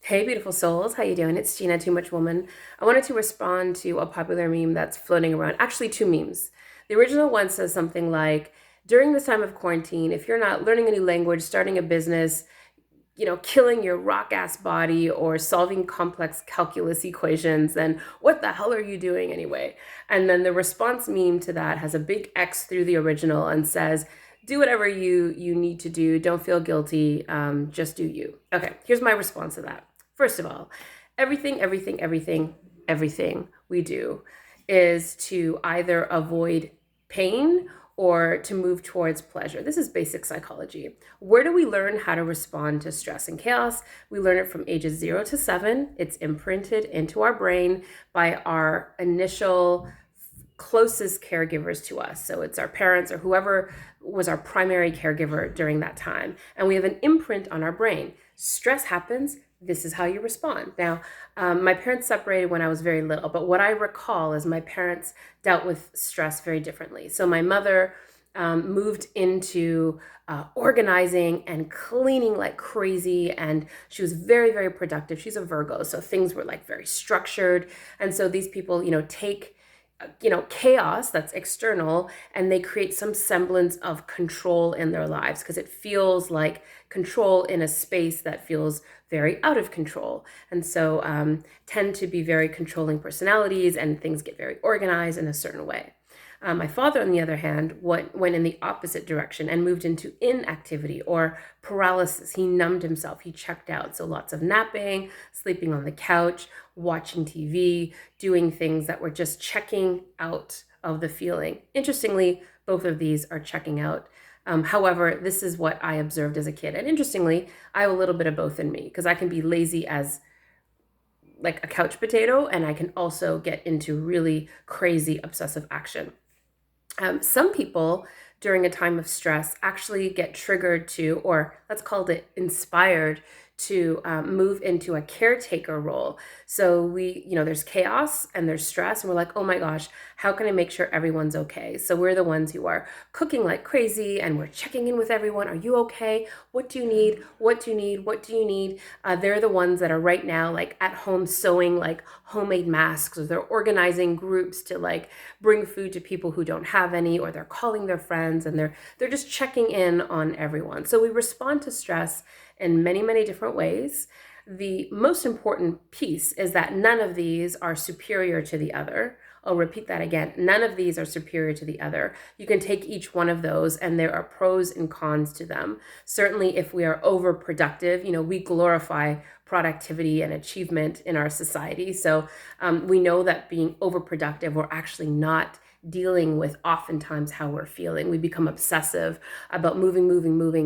Hey, beautiful souls. How you doing? It's Gina, Too Much Woman. I wanted to respond to a popular meme that's floating around. Actually, two memes. The original one says something like, during this time of quarantine, if you're not learning a new language, starting a business, killing your rock ass body or solving complex calculus equations, then what the hell are you doing anyway? And then the response meme to that has a big X through the original and says, do whatever you need to do. Don't feel guilty. Just do you. Okay, here's my response to that. First of all, everything we do is to either avoid pain or to move towards pleasure. This is basic psychology. Where do we learn how to respond to stress and chaos? We learn it from ages 0 to 7. It's imprinted into our brain by our initial closest caregivers to us. So it's our parents or whoever was our primary caregiver during that time. And we have an imprint on our brain. Stress happens. This is how you respond. Now, my parents separated when I was very little, but what I recall is my parents dealt with stress very differently. So my mother moved into organizing and cleaning like crazy, and she was very, very productive. She's a Virgo, so things were like very structured. And so these people, take chaos that's external and they create some semblance of control in their lives because it feels like control in a space that feels very out of control. And so tend to be very controlling personalities and things get very organized in a certain way. My father, on the other hand, went in the opposite direction and moved into inactivity or paralysis. He numbed himself, he checked out. So lots of napping, sleeping on the couch, watching TV, doing things that were just checking out of the feeling. Interestingly, both of these are checking out. However, this is what I observed as a kid. And interestingly, I have a little bit of both in me because I can be lazy as like a couch potato, and I can also get into really crazy obsessive action. Some people during a time of stress actually get triggered to, or let's call it inspired to move into a caretaker role. So there's chaos and there's stress, and we're like, oh my gosh, how can I make sure everyone's okay? So we're the ones who are cooking like crazy and we're checking in with everyone. Are you okay? What do you need? What do you need? What do you need? They're the ones that are right now like at home sewing like homemade masks, or they're organizing groups to like bring food to people who don't have any, or they're calling their friends and they're just checking in on everyone. So we respond to stress in many, many different ways. The most important piece is that none of these are superior to the other. I'll repeat that again. None of these are superior to the other. You can take each one of those and there are pros and cons to them. Certainly if we are overproductive, we glorify productivity and achievement in our society. So we know that being overproductive, we're actually not dealing with oftentimes how we're feeling. We become obsessive about moving,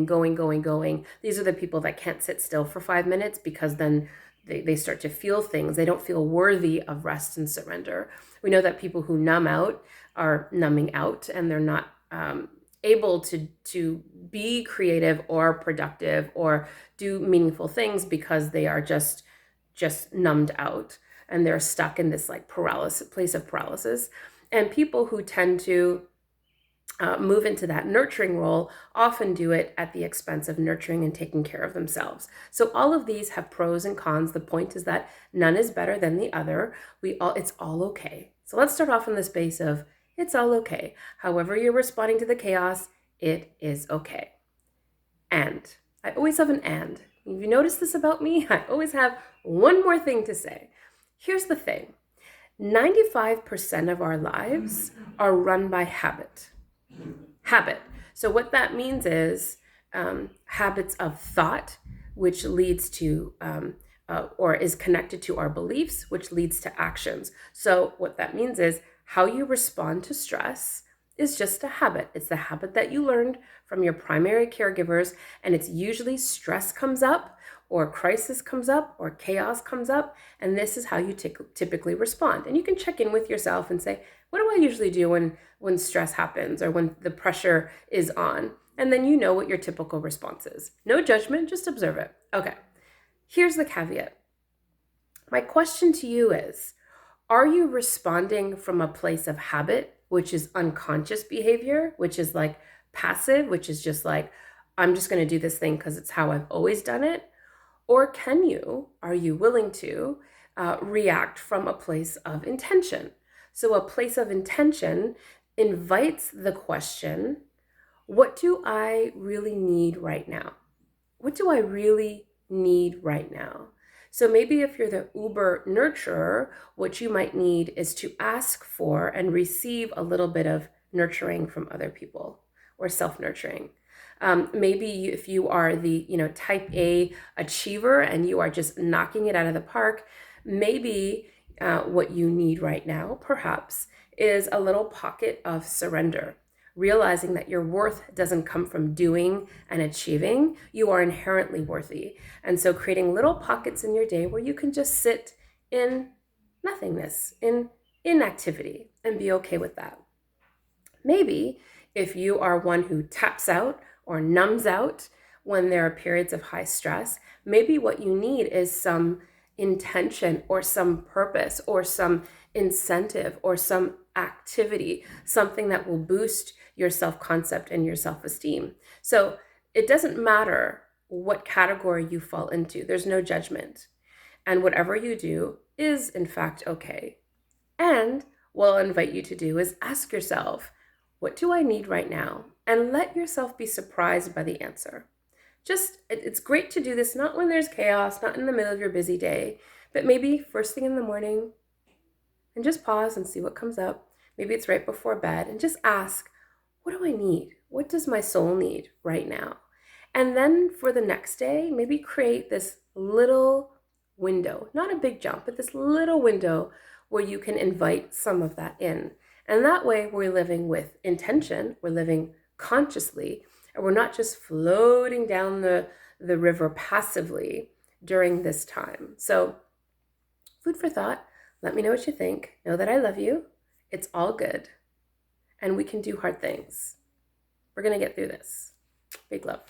going. These are the people that can't sit still for 5 minutes because then they start to feel things. They don't feel worthy of rest and surrender. We know that people who numb out are numbing out and they're not able to be creative or productive or do meaningful things because they are just numbed out and they're stuck in this like place of paralysis. And people who tend to move into that nurturing role often do it at the expense of nurturing and taking care of themselves. So all of these have pros and cons. The point is that none is better than the other. It's all okay. So let's start off in the space of it's all okay. However you're responding to the chaos, it is okay. And I always have an and. If you notice this about me, I always have one more thing to say. Here's the thing. 95% of our lives are run by habit. So what that means is habits of thought, which leads to or is connected to our beliefs, which leads to actions. So what that means is how you respond to stress is just a habit. It's the habit that you learned from your primary caregivers, and it's usually stress comes up or crisis comes up or chaos comes up, and this is how you typically respond. And you can check in with yourself and say, what do I usually do when stress happens or when the pressure is on? And then you know what your typical response is. No judgment, just observe it. Okay, here's the caveat. My question to you is, are you responding from a place of habit, which is unconscious behavior, which is like passive, which is just like, I'm just going to do this thing because it's how I've always done it? Or are you willing to react from a place of intention? So a place of intention invites the question, what do I really need right now? What do I really need right now? So maybe if you're the Uber nurturer, what you might need is to ask for and receive a little bit of nurturing from other people or self-nurturing. Maybe if you are the type A achiever and you are just knocking it out of the park, maybe what you need right now, perhaps, is a little pocket of surrender, realizing that your worth doesn't come from doing and achieving. You are inherently worthy. And so creating little pockets in your day where you can just sit in nothingness, in inactivity, and be okay with that. Maybe if you are one who taps out or numbs out when there are periods of high stress, maybe what you need is some intention or some purpose or some incentive or some activity, something that will boost your self-concept and your self-esteem. So it doesn't matter what category you fall into. There's no judgment. And whatever you do is in fact okay. And what I'll invite you to do is ask yourself, what do I need right now? And let yourself be surprised by the answer. It's great to do this not when there's chaos, not in the middle of your busy day, but maybe first thing in the morning, and just pause and see what comes up. Maybe it's right before bed and just ask, what do I need? What does my soul need right now? And then for the next day, maybe create this little window, not a big jump, but this little window where you can invite some of that in. And that way we're living with intention, we're living consciously, and we're not just floating down the river passively during this time. So food for thought. Let me know what you think. Know that I love you. It's all good. And we can do hard things. We're going to get through this. Big love.